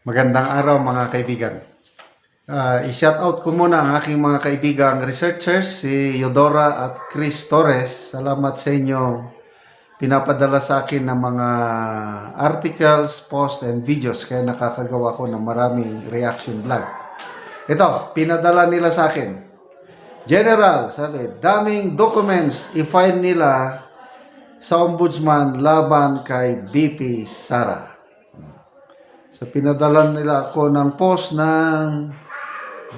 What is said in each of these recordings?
Magandang araw mga kaibigan. I-shout out ko muna ang aking mga kaibigang researchers, si Eudora at Chris Torres. Salamat sa inyo pinapadala sa akin ng mga articles, posts, and videos. Kaya nakakagawa ko ng maraming reaction vlog. Ito, pinadala nila sa akin. General, sabi, daming documents i-file nila sa ombudsman laban kay BP Sara. So, pinadala nila ako ng post ng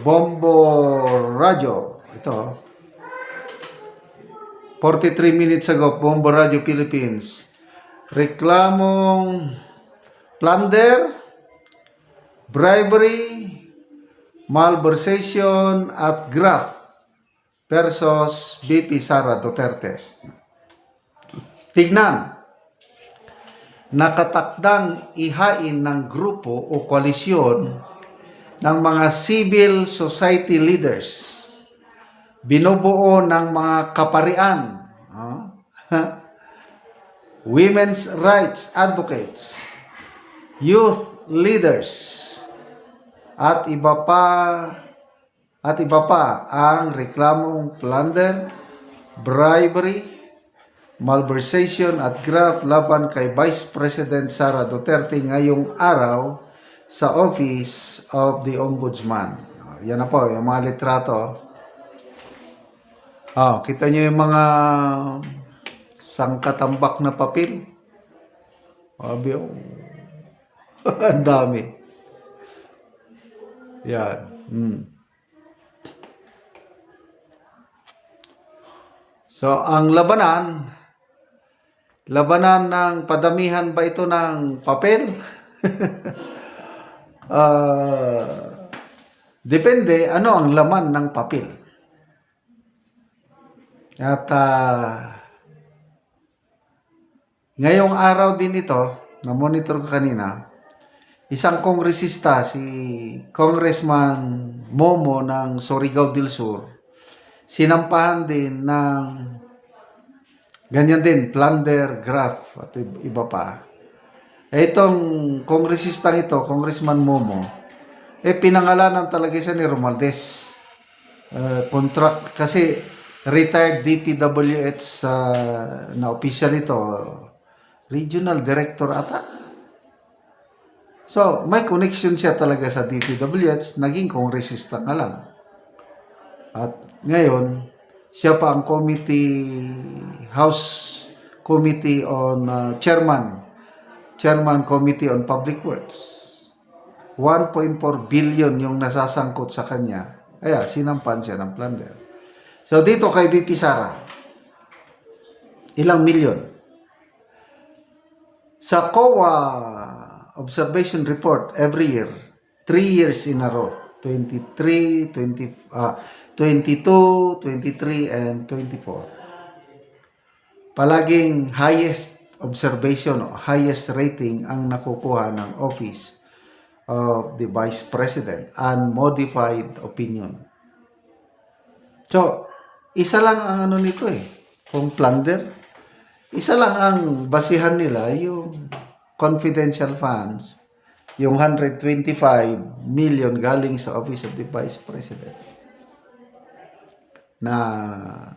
Bombo Radio. Ito. 43 minutes ago, Bombo Radio Philippines. Reklamong plunder, bribery, malversation at graft versus BP Sara Duterte. Tignan. Nakatakdang ihain ng grupo o koalisyon ng mga civil society leaders, binubuo ng mga kaparian, women's rights advocates, youth leaders, at iba pa ang reklamong plunder, bribery, malversation at graft laban kay Vice President Sara Duterte ngayong araw sa Office of the Ombudsman. Yan na po, yung mga litrato. Kita nyo yung mga sangkatambak na papel. Ang dami. Yan. So, ang labanan ng padamihan ba ito ng papel? Depende ano ang laman ng papel. At ngayong araw din ito, na-monitor ko kanina, isang kongresista, si Congressman Momo ng Surigao del Sur, sinampahan din ng ganyan din, plunder, graft, at iba pa. Itong kongresistang ito, Congressman Momo, pinangalanan talaga siya ni Romualdez. Contract, kasi retired DPWH na official ito, regional director ata. So, may connection siya talaga sa DPWH, naging kongresista nga lang. At ngayon, siya pa ang House Committee on Chairman Committee on Public Works. 1.4 billion yung nasasangkot sa kanya. Kaya sinampan siya ng plunder. So dito kay BP Sara, ilang milyon? Sa COA observation report every year, 3 years in a row, 22, 23, and 24. Palaging highest observation o highest rating ang nakukuha ng Office of the Vice President, unmodified opinion. So, isa lang ang ano nito kung plunder, isa lang ang basihan nila, yung confidential funds, yung 125 million galing sa Office of the Vice President. Na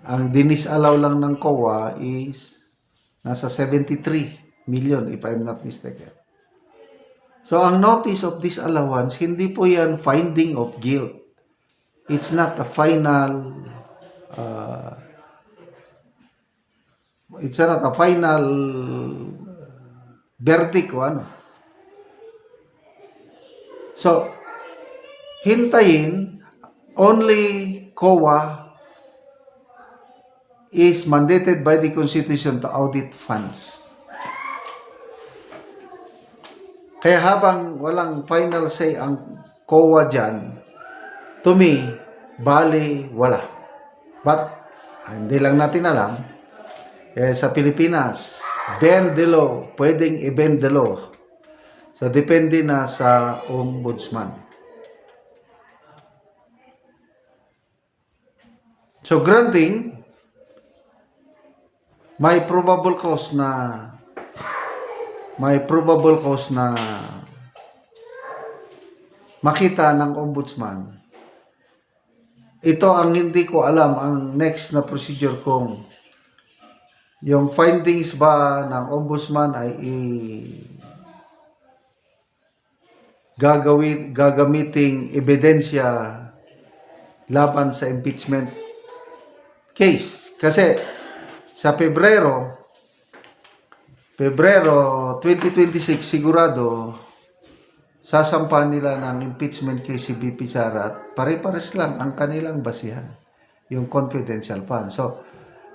ang dinisallow lang ng COA is nasa 73 million if I'm not mistaken. So ang notice of disallowance, hindi po yan finding of guilt. It's not a final verdict o ano. So hintayin, only COA is mandated by the Constitution to audit funds. Kaya habang walang final say ang COA dyan, to me, bali, wala. But, hindi lang natin alam, sa Pilipinas, bend the law, pwedeng i-bend the law. So, depende na sa ombudsman. So, granting, may probable cause na makita ng ombudsman. Ito ang hindi ko alam, ang next na procedure kung yung findings ba ng ombudsman ay gagamiting ebidensya laban sa impeachment case. Kasi sa Pebrero 2026 sigurado sasampahan nila ng impeachment case si BP Sara at pare-pares lang ang kanilang basihan, yung confidential fund. So,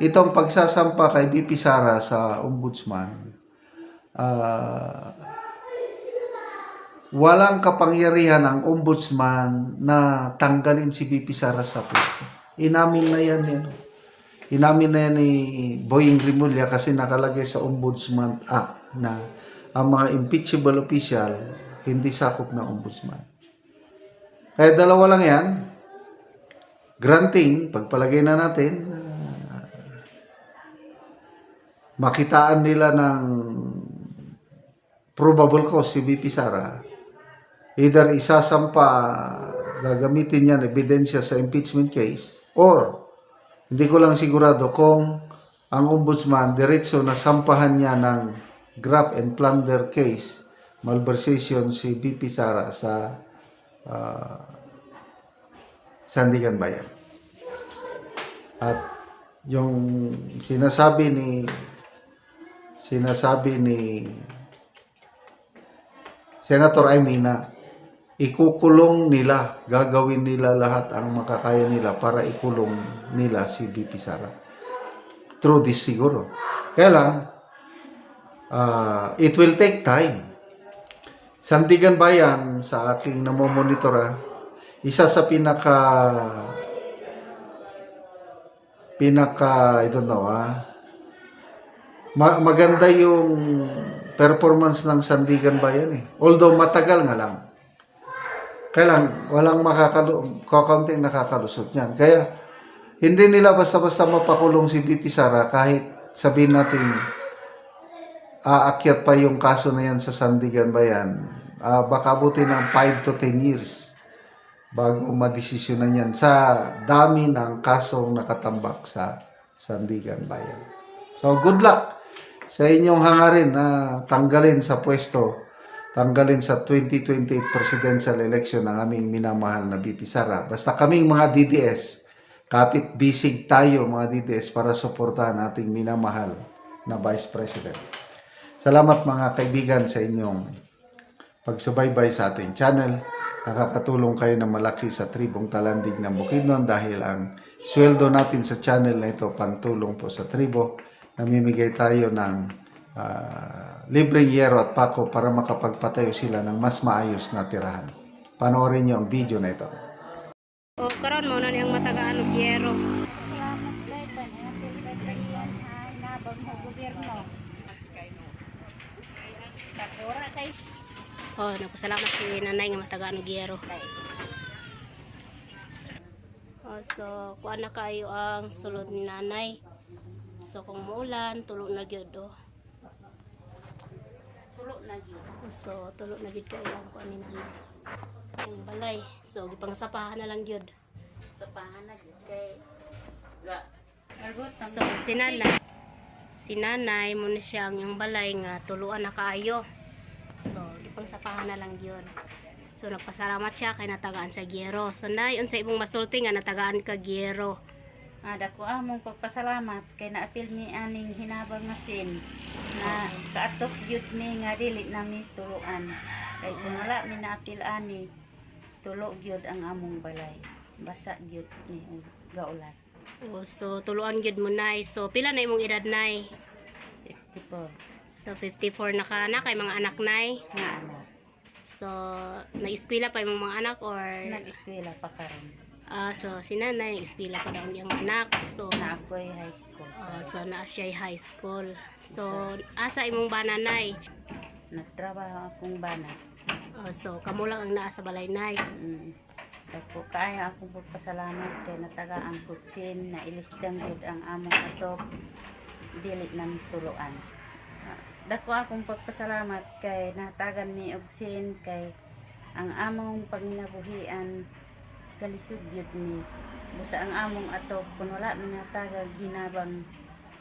itong pagsasampa kay BP Sara sa ombudsman, walang kapangyarihan ang ombudsman na tanggalin si BP Sara sa pwesto. Inamin na yan yan. Inamin na yan ni Boying Rimulya kasi nakalagay sa Ombudsman Act na ang mga impeachable official hindi sakop ng ombudsman. Kaya dalawa lang yan. Granting, pagpalagay na natin, makitaan nila ng probable cause si BP Sara, either isasampa, gagamitin yan ebidensya sa impeachment case, or hindi ko lang sigurado kung ang ombudsman diretso na sampahan niya ng graft and plunder case, malversation si BP Sara sa Sandigan Bayan. At yung sinasabi ni Senator Amy na ikukulong nila, gagawin nila lahat ang makakaya nila para ikulong nila si BP Sara. Through this siguro. Kaya lang, it will take time. Sandigan Bayan, sa aking namomonitora, isa sa I don't know, maganda yung performance ng Sandigan Bayan eh. Although matagal nga lang. Kaya lang, walang kakaunting nakakalusot niyan. Kaya, hindi nila basta-basta mapakulong si BP Sara kahit sabihin natin aakyat pa yung kaso na yan sa Sandigan Bayan. Baka abutin ng 5 to 10 years bago madesisyonan yan sa dami ng kasong nakatambak sa Sandigan Bayan. So, good luck sa inyong hangarin na tanggalin sa pwesto, tanggalin sa 2028 presidential election ng aming minamahal na BP Sara. Basta kaming mga DDS, kapit bisig tayo mga DDS para suportahan ating minamahal na Vice President. Salamat mga kaibigan sa inyong pagsubaybay sa ating channel. Nakakatulong kayo na malaki sa tribong Talandig ng Bukidnon dahil ang sweldo natin sa channel na ito pantulong po sa tribo. Namimigay tayo ng libreng yero at pako para makapagpatayo sila ng mas maayos na tirahan. Panoorin niyo ang video na ito. O karon mo na niyang matagaan og yero. Oh, nagpasalamat si nanay nga matagaan og yero. Oh, so kuan na kayo ang sulod ni nanay. So kung muulan, tulo na gyud oh. Tulo na gyud. So tulo na gyud kayo ang kuan ni nanay. Ang balay. So gipangsapahan na lang gyud. Sapahan na gyud kay ga. So si nanay mo na siyang yung balay nga tuluan na kaayo. So gipangsapahan na lang gyud. So nagpasalamat siya kay natagaan sa gyero. So nay unsa imong masulti nga natagaan ka gyero? Dako among pagpasalamat kay naapil ni aning hinabang masin na kaatok gyud ni nga dili nami tuluan. Kay kung wala mi naapil ani tulo gyud ang among balay. Basa gyud ni gaulan. Oh, so tuluan gyud mo nay. So pila na imong edad nay? 54 So 54 na ka na kay mga anak nay. nga anak. So nag-eskwela pa imong mga anak or Nag-eskwela pa karon. so si nanay nag-eskwela pa daw ang anak. So Na ako'y high school. so naa siya high school. So asa imong bana nay? Nagtrabaho akong bana. So kamo lang ang naa sa balay nay. Dako kaya akong pagpasalamat kay natagaan kutsin na ilistang gyud ang among atop dili nami tuluan. Dako akong pagpasalamat kay natagan ni og sin kay ang among panginabuhian kalisod gyud mi. Busa ang among atop kun wala mi natagag hinabang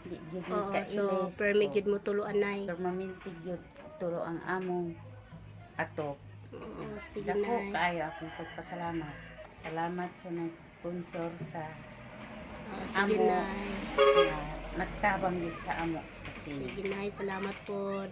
di gyud mi Oo, kailis. so permi gyud mo tuluan nay. permanente gyud tulo ang among atop. Oo, sige Dako nay. kaayo akong pagpasalamat. Salamat sa nag-sponsor sa Sige amo nay. na nagtabang gyud sa amo sa sini. Sige nay, salamat po.